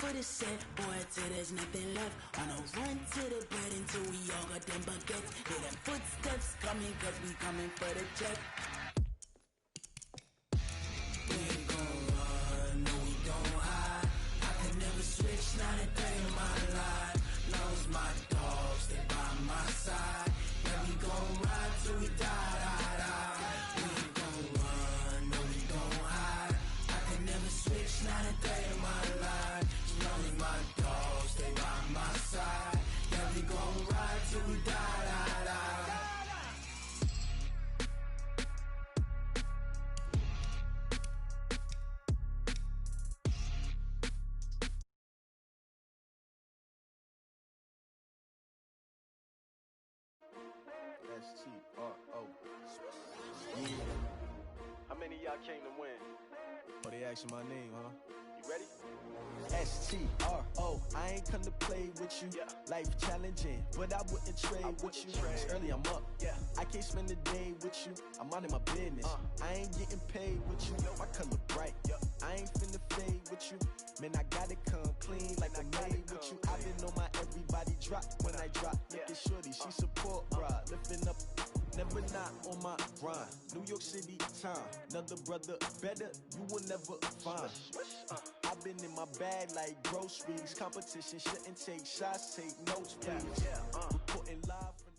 for the set, boy, till there's nothing left. On a run to the bed until we all got them baguettes. Hear them footsteps coming, cause we coming for the check. We ain't gon' run, no we don't hide. I can never switch, not a day in my life. Long as my dogs, they by my side. Yeah, we gon' ride till we die, die, die. We ain't gon' run, no we don't hide. I can never switch, not a day in my life. As long as my dogs, they by my side. Yeah, we gon' ride till we die, die, die. S-T-R-O. Yeah. How many of y'all came to win? Oh, they asking my name, huh? You ready? S-T-R-O. I ain't come to play with you. Yeah. Life challenging, but I wouldn't trade with you. It's early, I'm up. Yeah. I can't spend the day with you. I'm minding my business. I ain't getting paid with you. My color bright. I ain't finna fade with you. Man, I gotta come clean like I made with you. I've been on my everybody drop when I drop. Look at shorty, she support, bruh. Lifting up, never not on my grind. New York City time, another brother better, you will never find. I've been in my bag like groceries. Competition shouldn't take shots, take notes, please. Reporting live from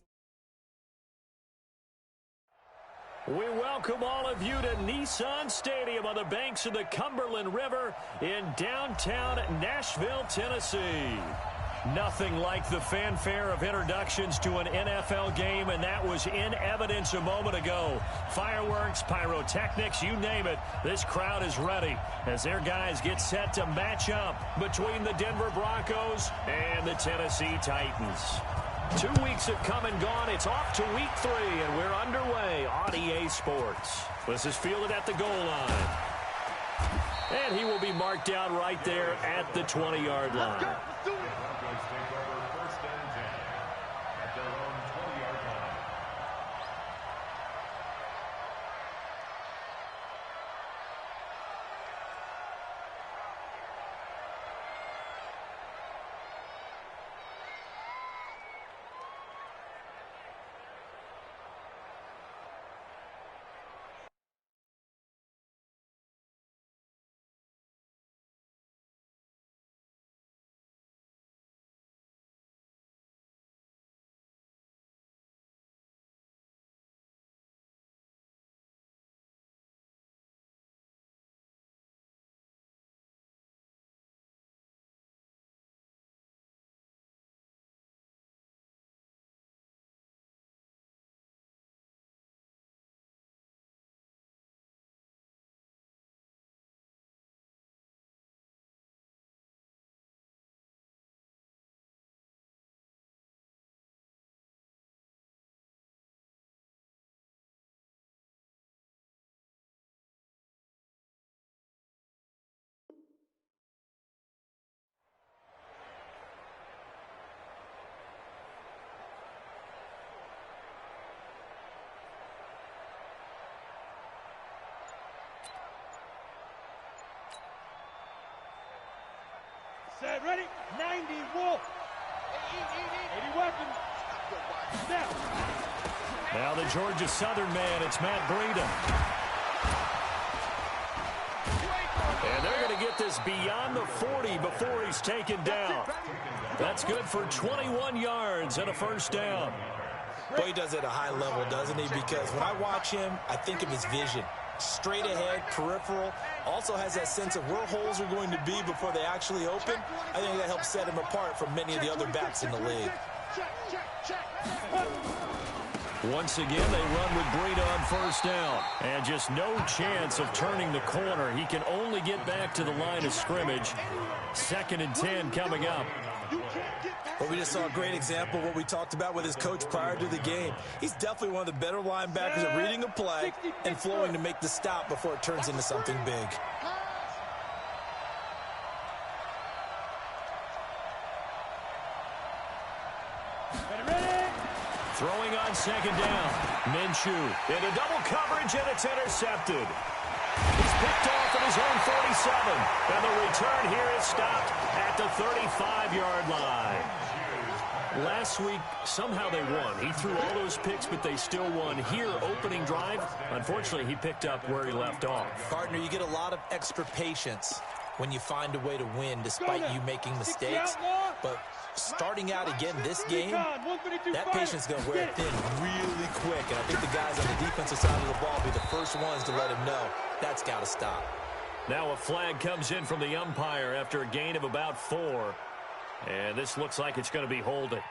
We welcome all of you to Nissan Stadium on the banks of the Cumberland River in downtown Nashville, Tennessee. Nothing like the fanfare of introductions to an NFL game, and that was in evidence a moment ago. Fireworks, pyrotechnics, you name it. This crowd is ready as their guys get set to match up between the Denver Broncos and the Tennessee Titans. 2 weeks have come and gone. It's off to week 3, and we're underway on EA Sports. This is fielded at the goal line. And he will be marked down right there at the 20-yard line. Let's do it. Broncos take over 1st and 10 at their own 20-yard line. Set, ready? 90 Wolf. 80 weapons. Now. Now the Georgia Southern man, it's Matt Breida. And they're going to get this beyond the 40 before he's taken down. That's good for 21 yards and a first down. Boy, he does it at a high level, doesn't he? Because when I watch him, I think of his vision. Straight ahead, peripheral, also has that sense of where holes are going to be before they actually open. I think that helps set him apart from many of the other backs in the league. Once again, they run with Breida on first down. And just no chance of turning the corner. He can only get back to the line of scrimmage. 2nd and 10 coming up. Well, we just saw a great example of what we talked about with his coach prior to the game. He's definitely one of the better linebackers at reading a play and flowing to make the stop before it turns into something big. Throwing on 2nd down. Minshew into double coverage, and it's intercepted. He's picked off at his own 47. And the return here is stopped at at the 35-yard line. Last week, somehow they won. He threw all those picks, but they still won. Here, opening drive, unfortunately, he picked up where he left off. Partner, you get a lot of extra patience when you find a way to win despite you making mistakes. But starting out again this game, that patience is going to wear thin really quick. And I think the guys on the defensive side of the ball will be the first ones to let him know that's got to stop. Now a flag comes in from the umpire after a gain of about 4. And this looks like it's going to be holding.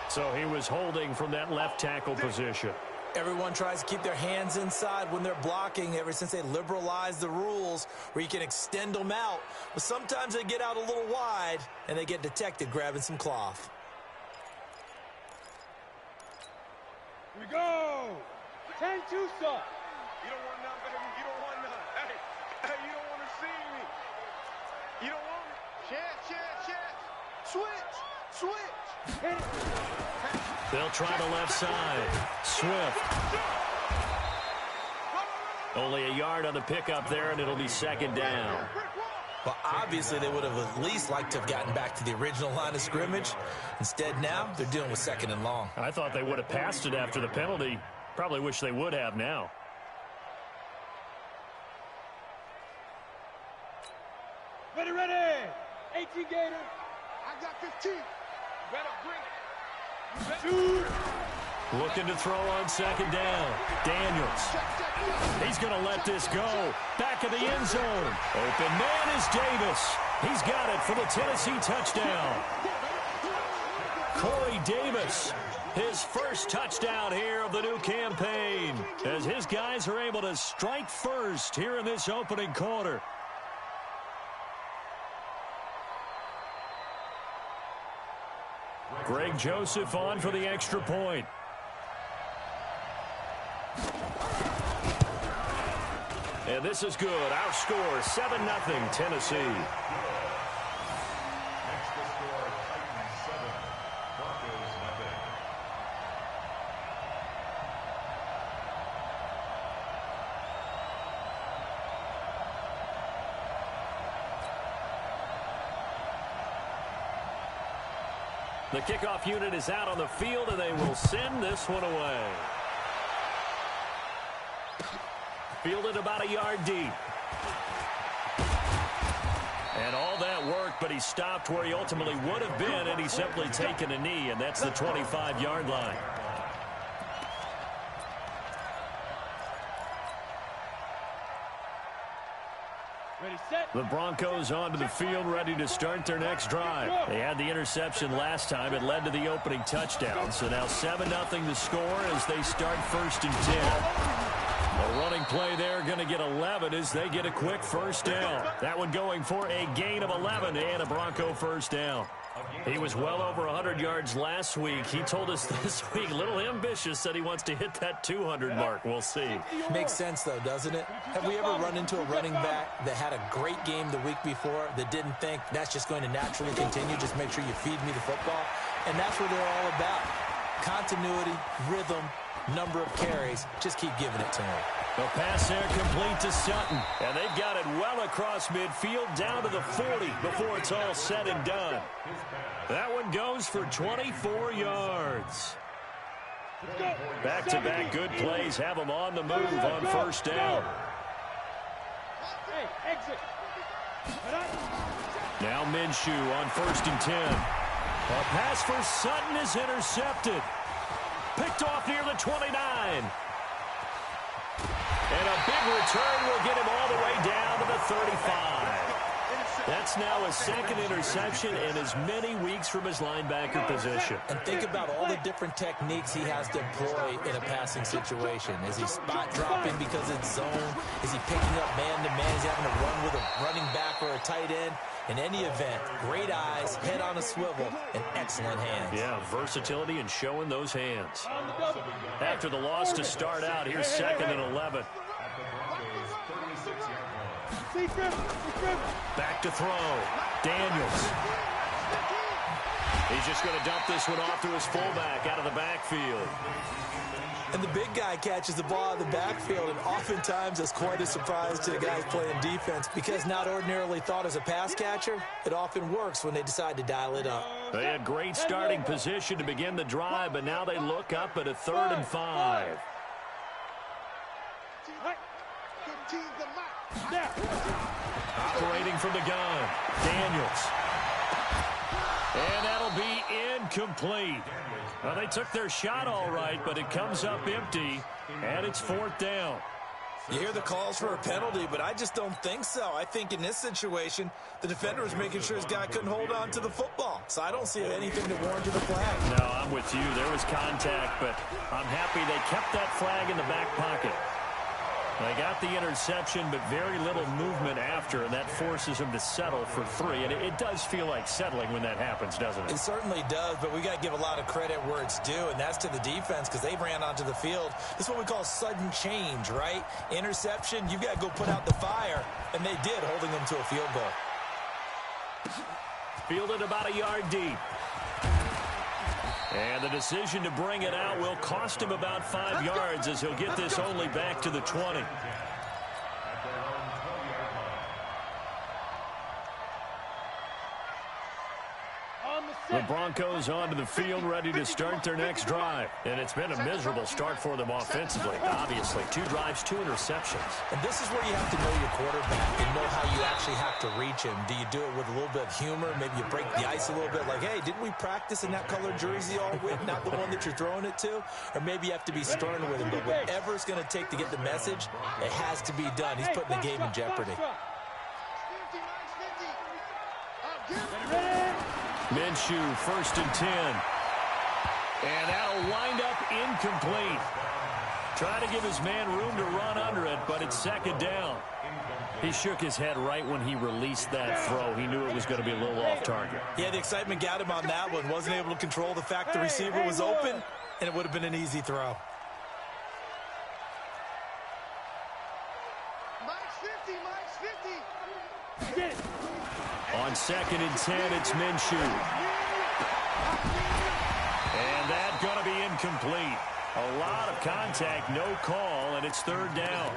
So he was holding from that left tackle position. Everyone tries to keep their hands inside when they're blocking ever since they liberalized the rules where you can extend them out. But sometimes they get out a little wide and they get detected grabbing some cloth. Here we go. 10-2, son. You don't want none better than you don't want none. Hey, you don't want to see me. You don't want me. Chance. Switch. Hit it. They'll try the left side. Swift. Only a yard on the pickup there, and it'll be second down. Well, obviously they would have at least liked to have gotten back to the original line of scrimmage. Instead, now they're dealing with second and long. I thought they would have passed it after the penalty. Probably wish they would have now. Ready. 18 Gators. I got 15. Better bring it. 2. Looking to throw on second down. Daniels. He's going to let this go. Back of the end zone. Open man is Davis. He's got it for the Tennessee touchdown. Corey Davis, his first touchdown here of the new campaign, as his guys are able to strike first here in this opening quarter. Greg Joseph on for the extra point. And this is good. Our score, 7-0 Tennessee. Next to score, Titans 7, Broncos 0. The kickoff unit is out on the field, and they will send this one away. Fielded about a yard deep. And all that work, but he stopped where he ultimately would have been, and he's simply taken a knee, and that's the 25-yard line. Ready, set. The Broncos onto the field, ready to start their next drive. They had the interception last time. It led to the opening touchdown. So now 7-0 the score as they start 1st and 10. A running play there, going to get 11 as they get a quick first down. That one going for a gain of 11 and a Bronco first down. He was well over 100 yards last week. He told us this week, a little ambitious, said he wants to hit that 200 mark. We'll see. Makes sense, though, doesn't it? Have we ever run into a running back that had a great game the week before that didn't think that's just going to naturally continue? Just make sure you feed me the football. And that's what they're all about. Continuity, rhythm, number of carries. Just keep giving it to him. The pass there complete to Sutton. And they've got it well across midfield down to the 40 before it's all said and done. That one goes for 24 yards. Back-to-back good plays have them on the move on first down. Hey, exit. Now Minshew on 1st and 10. A pass for Sutton is intercepted. Picked off near the 29. And a big return will get him all the way down to the 35. That's now a second interception in as many weeks from his linebacker position. And think about all the different techniques he has to employ in a passing situation. Is he spot dropping because it's zone? Is he picking up man-to-man? Is he having to run with a running back or a tight end? In any event, great eyes, head on a swivel, and excellent hands. Yeah, versatility and showing those hands. After the loss to start out, here's 2nd and 11. Back to throw. Daniels. He He's just going to dump this one off to his fullback out of the backfield. And the big guy catches the ball out of the backfield, and oftentimes it's quite a surprise to the guys playing defense because not ordinarily thought as a pass catcher, it often works when they decide to dial it up. They had great starting position to begin the drive, but now they look up at a 3rd and 5. Operating from the gun, Daniels. And that'll be incomplete. Well, they took their shot all right, but it comes up empty, and it's 4th down. You hear the calls for a penalty, but I just don't think so. I think in this situation, the defender was making sure his guy couldn't hold on to the football. So I don't see anything to warrant the flag. No, I'm with you. There was contact, but I'm happy they kept that flag in the back pocket. They got the interception, but very little movement after, and that forces them to settle for 3. And it does feel like settling when that happens, doesn't it? It certainly does, but we got to give a lot of credit where it's due, and that's to the defense because they ran onto the field. This is what we call sudden change, right? Interception, you've got to go put out the fire, and they did, holding them to a field goal. Fielded about a yard deep. And the decision to bring it out will cost him about 5 yards as he'll get this only back to the 20. The Broncos onto the field, ready to start their next drive. And it's been a miserable start for them offensively. Obviously, 2 drives, 2 interceptions. And this is where you have to know your quarterback and know how you actually have to reach him. Do you do it with a little bit of humor? Maybe you break the ice a little bit like, hey, didn't we practice in that colored jersey all week, not the one that you're throwing it to? Or maybe you have to be stern with him. But whatever it's going to take to get the message, it has to be done. He's putting the game in jeopardy. Minshew, 1st and 10. And that'll wind up incomplete. Trying to give his man room to run under it, but it's 2nd down. He shook his head right when he released that throw. He knew it was going to be a little off target. Yeah, the excitement got him on that one. Wasn't able to control the fact the receiver was open, and it would have been an easy throw. On 2nd and 10, it's Minshew. And that's going to be incomplete. A lot of contact, no call, and it's 3rd down.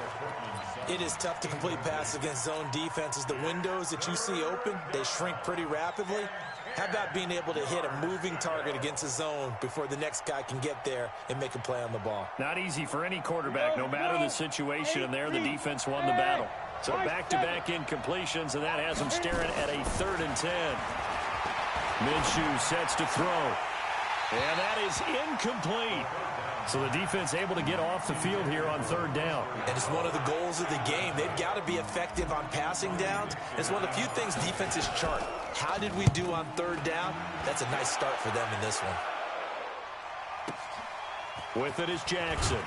It is tough to complete passes against zone defenses. The windows that you see open, they shrink pretty rapidly. How about being able to hit a moving target against a zone before the next guy can get there and make a play on the ball? Not easy for any quarterback, no matter the situation, and there the defense won the battle. So back-to-back incompletions, and that has them staring at a 3rd and 10. Minshew sets to throw. And that is incomplete. So the defense able to get off the field here on 3rd down. And it's one of the goals of the game. They've got to be effective on passing downs. It's one of the few things defenses chart. How did we do on 3rd down? That's a nice start for them in this one. With it is Jackson.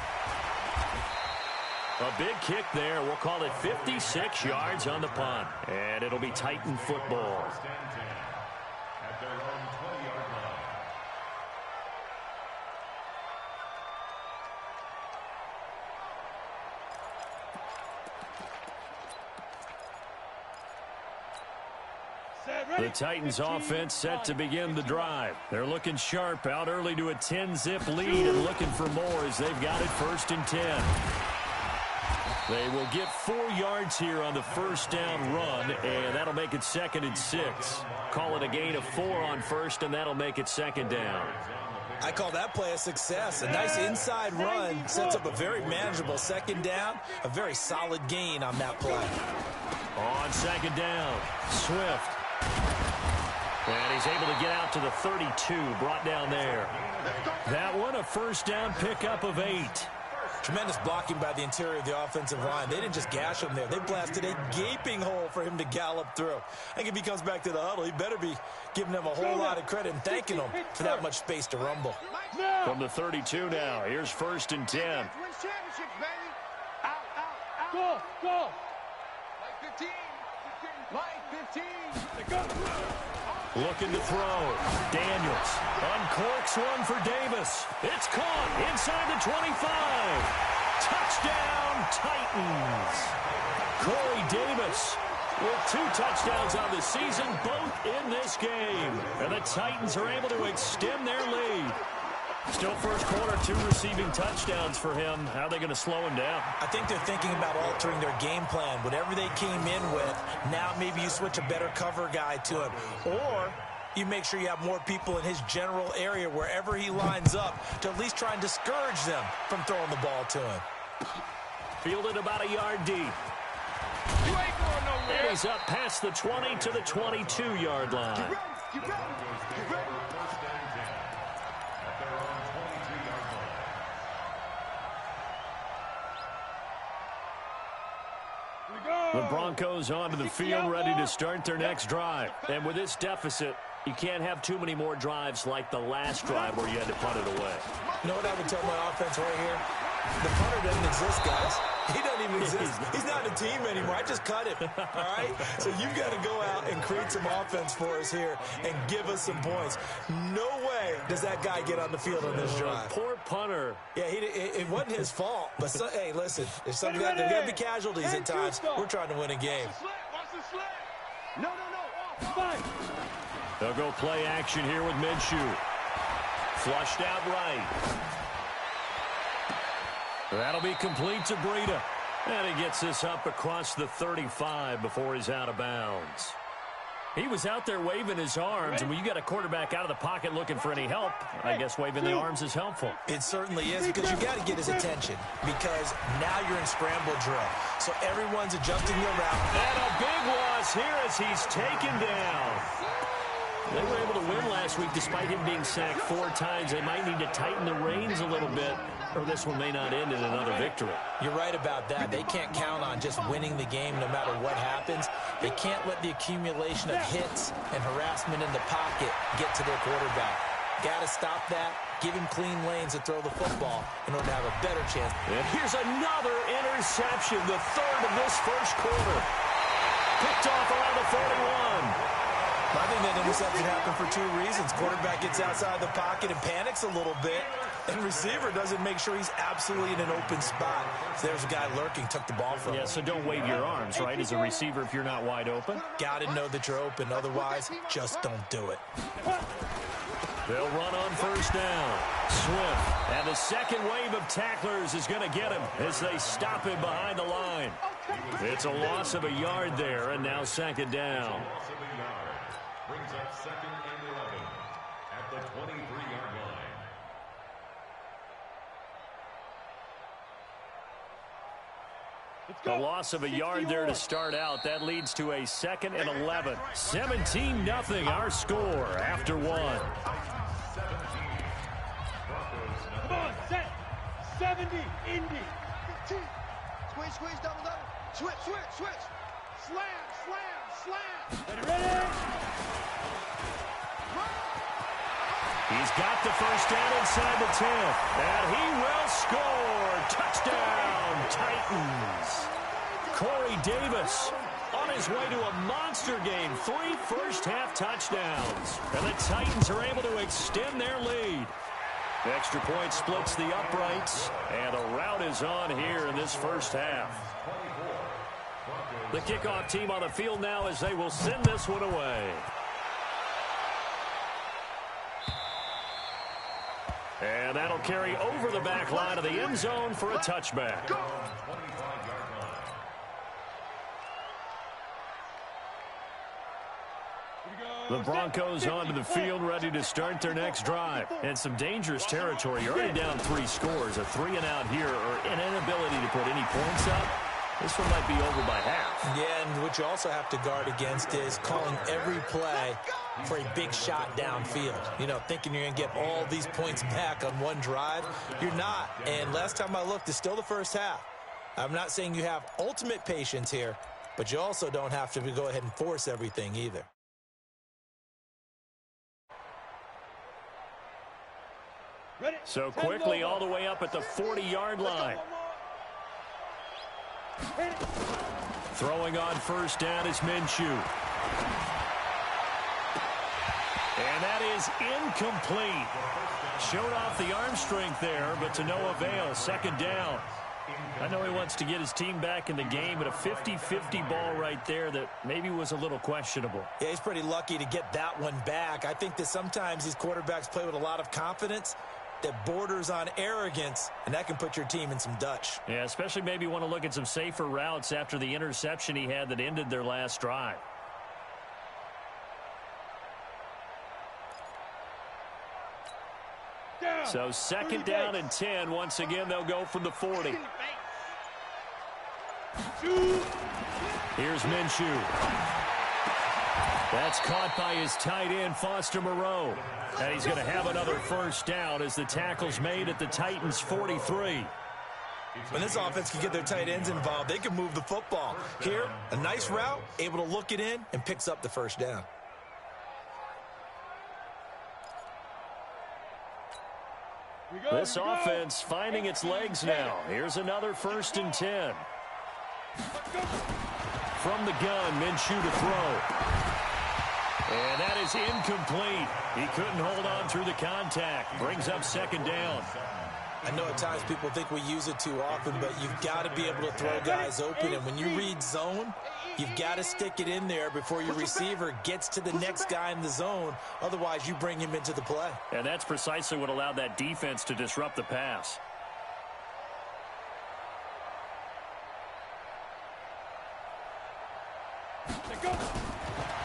A big kick there. We'll call it 56 yards on the punt. And it'll be Titan football. At their own 20-yard line. The Titans offense set to begin the drive. They're looking sharp, out early to a 10-zip lead and looking for more as they've got it 1st and 10. They will get 4 yards here on the 1st down run, and that'll make it 2nd and 6. Call it a gain of 4 on 1st, and that'll make it 2nd down. I call that play a success. A nice inside run sets up a very manageable 2nd down, a very solid gain on that play. On 2nd down, Swift. And he's able to get out to the 32, brought down there. That one, a 1st down pickup of 8. Tremendous blocking by the interior of the offensive line. They didn't just gash him there. They blasted a gaping hole for him to gallop through. I think if he comes back to the huddle, he better be giving them a whole lot of credit and thanking them for that much space to rumble. From the 32 now, here's 1st and 10. Go, go. Like 15. Like 15. Looking to throw. Daniels uncorks one for Davis. It's caught inside the 25. Touchdown, Titans. Corey Davis with 2 touchdowns on the season, both in this game. And the Titans are able to extend their lead. Still first quarter, 2 receiving touchdowns for him. How are they going to slow him down? I think they're thinking about altering their game plan. Whatever they came in with, now maybe you switch a better cover guy to him. Or you make sure you have more people in his general area wherever he lines up to at least try and discourage them from throwing the ball to him. Fielded about a yard deep. You ain't going nowhere. And he's up past the 20 to the 22-yard line. You ready? The Broncos onto the field, ready to start their next drive. And with this deficit, you can't have too many more drives like the last drive where you had to punt it away. You know what I would tell my offense right here? The punter doesn't exist, guys. He doesn't even exist. He's not a team anymore. I just cut him, all right? So you've got to go out and create some offense for us here and give us some points. No way does that guy get on the field on this drive. Poor punter. Yeah, it wasn't his fault. But, hey, listen, there's got to be casualties at times. We're trying to win a game. Watch the sled. No. They'll go play action here with Minshew. Flushed out right. That'll be complete to Breida. And he gets this up across the 35 before he's out of bounds. He was out there waving his arms, and when you got a quarterback out of the pocket looking for any help, I guess waving the arms is helpful. It certainly is, because you got to get his attention, because now you're in scramble drill. So everyone's adjusting their route. And a big loss here as he's taken down. They were able to win last week despite him being sacked 4 times. They might need to tighten the reins a little bit, or this one may not end in another victory. You're right about that. They can't count on just winning the game no matter what happens. They can't let the accumulation of hits and harassment in the pocket get to their quarterback. Got to stop that. Give him clean lanes to throw the football in order to have a better chance. And here's another interception, the 3rd of this first quarter. Picked off around the 41. I think that interception happened for 2 reasons. Quarterback gets outside the pocket and panics a little bit, and receiver doesn't make sure he's absolutely in an open spot. So there's a guy lurking, took the ball from him. Yeah, so don't wave your arms, right, as a receiver if you're not wide open. Got to know that you're open. Otherwise, just don't do it. They'll run on first down. Swift. And the second wave of tacklers is going to get him as they stop him behind the line. It's a loss of a yard there, and now 2nd down. Brings up 2nd and 11 at the 23-yard line. A loss of a yard there to start out. That leads to a 2nd and 11. 17-0 our score after 1. Come on, set. 70, Indy. Squeeze, double. Switch. Slam. Ready? He's got the first down inside the 10. And he will score. Touchdown, Titans. Corey Davis on his way to a monster game. 3 first-half touchdowns. And the Titans are able to extend their lead. The extra point splits the uprights. And a rout is on here in this first half. The kickoff team on the field now as they will send this one away. And that'll carry over the back line of the end zone for a touchback. The Broncos onto the field, ready to start their next drive. And some dangerous territory. You're already down 3 scores. A 3 and out here, or an inability to put any points up. This one might be over by half. Yeah, and what you also have to guard against is calling every play for a big shot downfield. You know, thinking you're going to get all these points back on one drive. You're not. And last time I looked, it's still the first half. I'm not saying you have ultimate patience here, but you also don't have to go ahead and force everything either. So quickly all the way up at the 40-yard line. Throwing on first down is Minshew. And that is incomplete. Showed off the arm strength there, but to no avail. 2nd down. I know he wants to get his team back in the game, but a 50-50 ball right there that maybe was a little questionable. Yeah, he's pretty lucky to get that one back. I think that sometimes these quarterbacks play with a lot of confidence that borders on arrogance, and that can put your team in some Dutch. Yeah, especially maybe want to look at some safer routes after the interception he had that ended their last drive. So second down and 10. Once again, they'll go from the 40. Here's Minshew. That's caught by his tight end, Foster Moreau. And he's going to have another first down as the tackle's made at the Titans' 43. When this offense can get their tight ends involved, they can move the football. Here, a nice route, able to look it in, and picks up the first down. This offense finding its legs now. Here's another first and 10. From the gun, Minshew to throw. And that is incomplete. He couldn't hold on through the contact. Brings up second down. I know at times people think we use it too often, but you've got to be able to throw guys open. And when you read zone, you've got to stick it in there before your receiver gets to the next guy in the zone. Otherwise, you bring him into the play. And that's precisely what allowed that defense to disrupt the pass.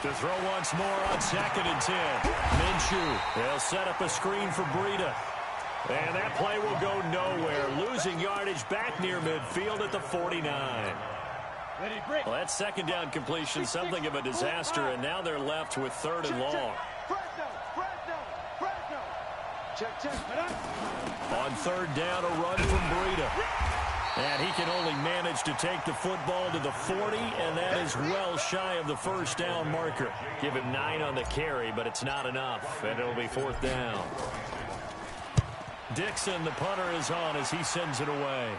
To throw once more on second and 10. Minshew, they'll set up a screen for Breida. And that play will go nowhere. Losing yardage back near midfield at the 49. Well, that second down completion, something of a disaster, and now they're left with third and long. On third down, a run from Breida. And he can only manage to take the football to the 40, and that is well shy of the first down marker. Give him 9 on the carry, but it's not enough, and it'll be fourth down. Dixon, the punter, is on as he sends it away.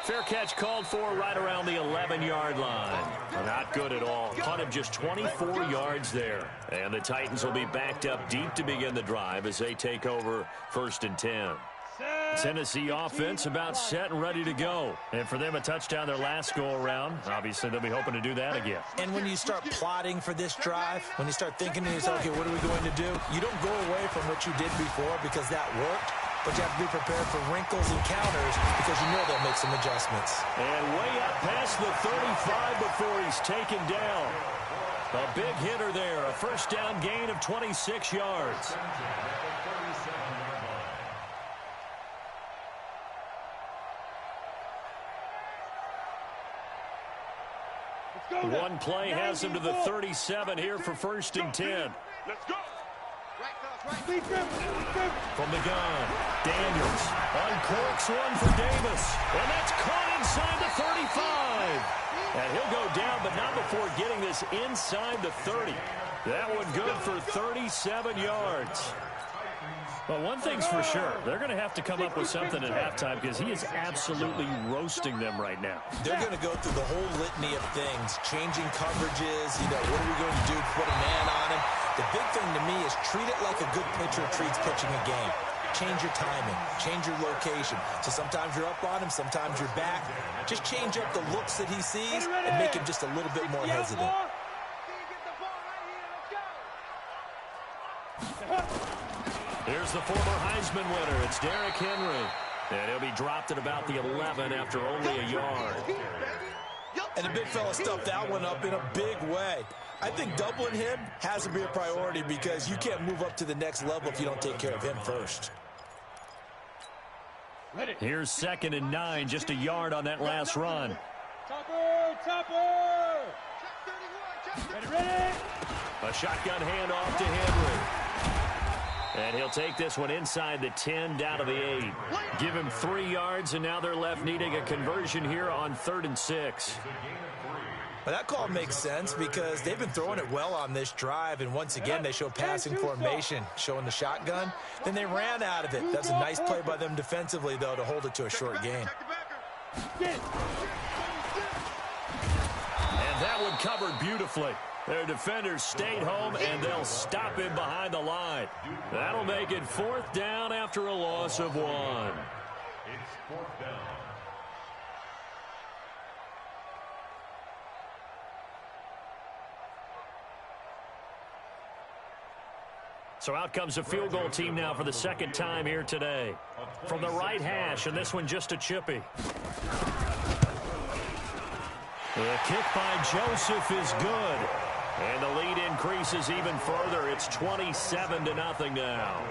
Fair catch called for right around the 11-yard line. Not good at all. Punt of just 24 yards there. And the Titans will be backed up deep to begin the drive as they take over first and 10. Tennessee offense about set and ready to go. And for them, a touchdown their last go-around. Obviously, they'll be hoping to do that again. And when you start plotting for this drive, when you start thinking to yourself, okay, what are we going to do? You don't go away from what you did before because that worked. But you have to be prepared for wrinkles and counters because you know they'll make some adjustments. And way up past the 35 before he's taken down. A big hitter there. A first down gain of 26 yards. One play has him to the 37 here for first and 10. Let's go. From the gun, Daniels uncorks one for Davis, and that's caught inside the 35. And he'll go down, but not before getting this inside the 30. That one good for 37 yards. Well, one thing's for sure. They're going to have to come up with something at halftime because he is absolutely roasting them right now. They're going to go through the whole litany of things, changing coverages, what are we going to do, put a man on him. The big thing to me is treat it like a good pitcher treats pitching a game. Change your timing, change your location. So sometimes you're up on him, sometimes you're back. Just change up the looks that he sees and make him just a little bit more hesitant. Here's the former Heisman winner. It's Derrick Henry. And he'll be dropped at about the 11 after only a yard. And the big fella stuffed that one up in a big way. I think doubling him has to be a priority because you can't move up to the next level if you don't take care of him first. Here's second and 9, just a yard on that last run. Topper! Ready? A shotgun handoff to Henry. And he'll take this one inside the 10, down to the 8. Give him 3 yards, and now they're left needing a conversion here on 3rd and 6. Well, that call makes sense because they've been throwing it well on this drive, and once again they show passing formation, showing the shotgun. Then they ran out of it. That's a nice play by them defensively, though, to hold it to a short gain. And that one covered beautifully. Their defenders stayed home, and they'll stop him behind the line. That'll make it 4th down after a loss of 1. It's fourth down. So out comes a field goal team now for the second time here today. From the right hash, and this one just a chippy. The kick by Joseph is good. And the lead increases even further. It's 27-0 now.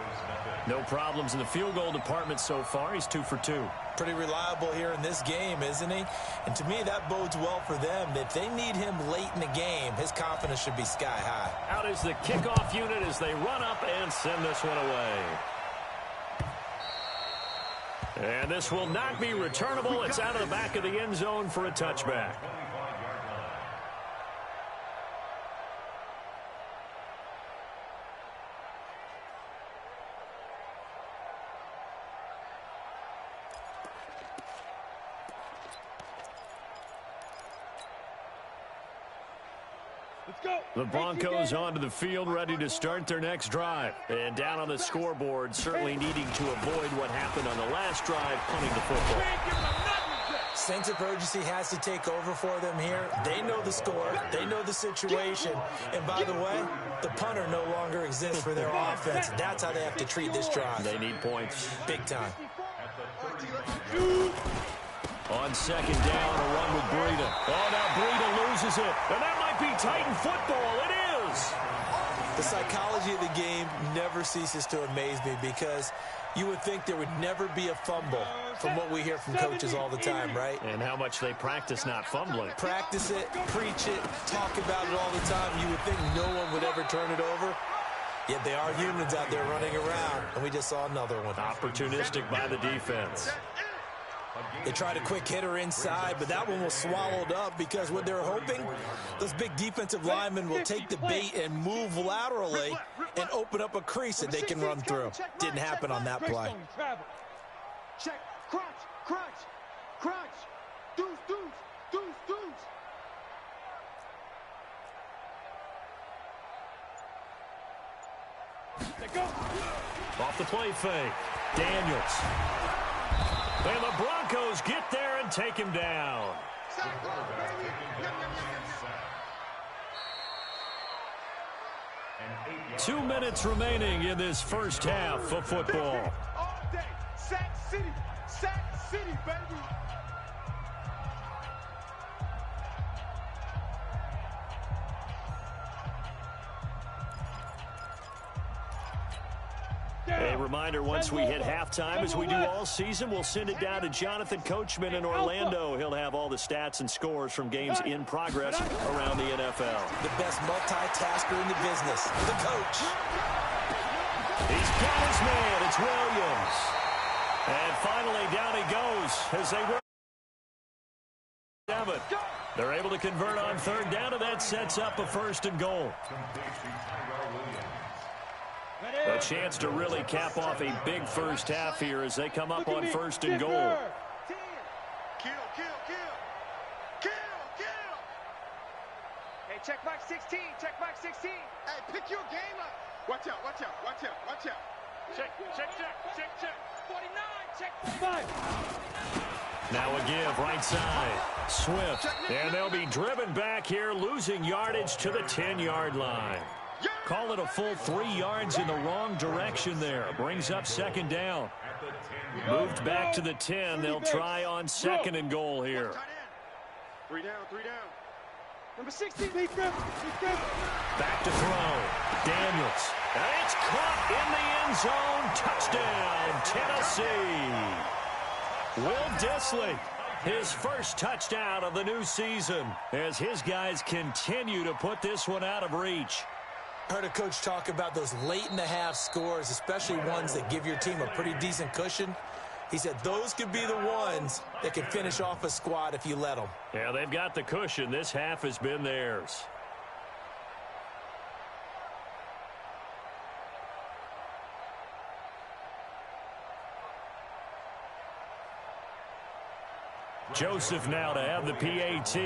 No problems in the field goal department so far. He's 2 for 2. Pretty reliable here in this game, isn't he? And to me, that bodes well for them. If they need him late in the game, his confidence should be sky high. Out is the kickoff unit as they run up and send this one away. And this will not be returnable. It's out of the back of the end zone for a touchback. The Broncos onto the field, ready to start their next drive. And down on the scoreboard, certainly needing to avoid what happened on the last drive, punting the football. Sense of urgency has to take over for them here. They know the score. They know the situation. And by the way, the punter no longer exists for their offense. That's how they have to treat this drive. They need points. Big time. On second down, a run with Breida. Oh, now Breida loses it. And that might be Titan football. It is. The psychology of the game never ceases to amaze me because you would think there would never be a fumble from what we hear from coaches all the time, right? And how much they practice not fumbling. Practice it, preach it, talk about it all the time. You would think no one would ever turn it over. Yet they are humans out there running around, and we just saw another one. Opportunistic by the defense. They tried a quick hitter inside, but that one was swallowed up because what they're hoping, those big defensive linemen will take the bait and move laterally and open up a crease that they can run through. Didn't happen on that play. Check, crunch, crunch, crunch, deuce, deuce, deuce, deuce. They go. Off the play fake. Daniels. And the Broncos get there and take him down. 2 minutes remaining in this first half of football. All day. Sack City, baby. A reminder, once we hit halftime, as we do all season, we'll send it down to Jonathan Coachman in Orlando. He'll have all the stats and scores from games in progress around the NFL. The best multitasker in the business, the coach. He's got his man. It's Williams. And finally, down he goes as they work. They're able to convert on third down, and that sets up a 1st and goal. A chance to really cap off a big first half here as they come up on 1st and goal. Kill. Hey, check back 16, check back 16. Hey, pick your game up. Watch out. Check. 49, check 45. Now a give, right side. Swift. And they'll be driven back here, losing yardage to the 10-yard line. Call it a full 3 yards in the wrong direction there. Brings up 2nd down. Moved back to the 10. They'll try on 2nd and goal here. 3 down. Number 16, deep grip. Back to throw. Daniels. And it's caught in the end zone. Touchdown, Tennessee. Will Dissly, his first touchdown of the new season, as his guys continue to put this one out of reach. Heard a coach talk about those late-in-the-half scores, especially ones that give your team a pretty decent cushion. He said those could be the ones that can finish off a squad if you let them. Yeah, they've got the cushion. This half has been theirs. Joseph now to have the PAT.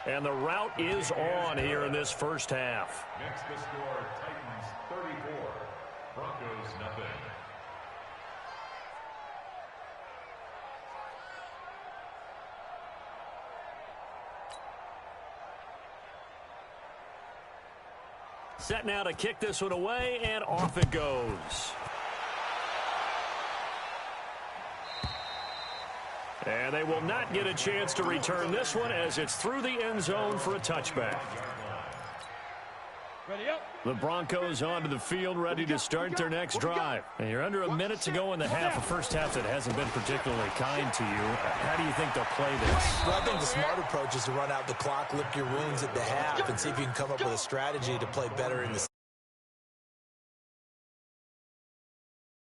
And the route is on here in this first half. Next, the score, Titans nothing. Set now to kick this one away, and off it goes. And they will not get a chance to return this one as it's through the end zone for a touchback. Ready up. The Broncos onto the field, ready to start their next drive. And you're under a minute to go in the half, a first half that hasn't been particularly kind to you. How do you think they'll play this? Well, I think the smart approach is to run out the clock, lick your wounds at the half, and see if you can come up with a strategy to play better in the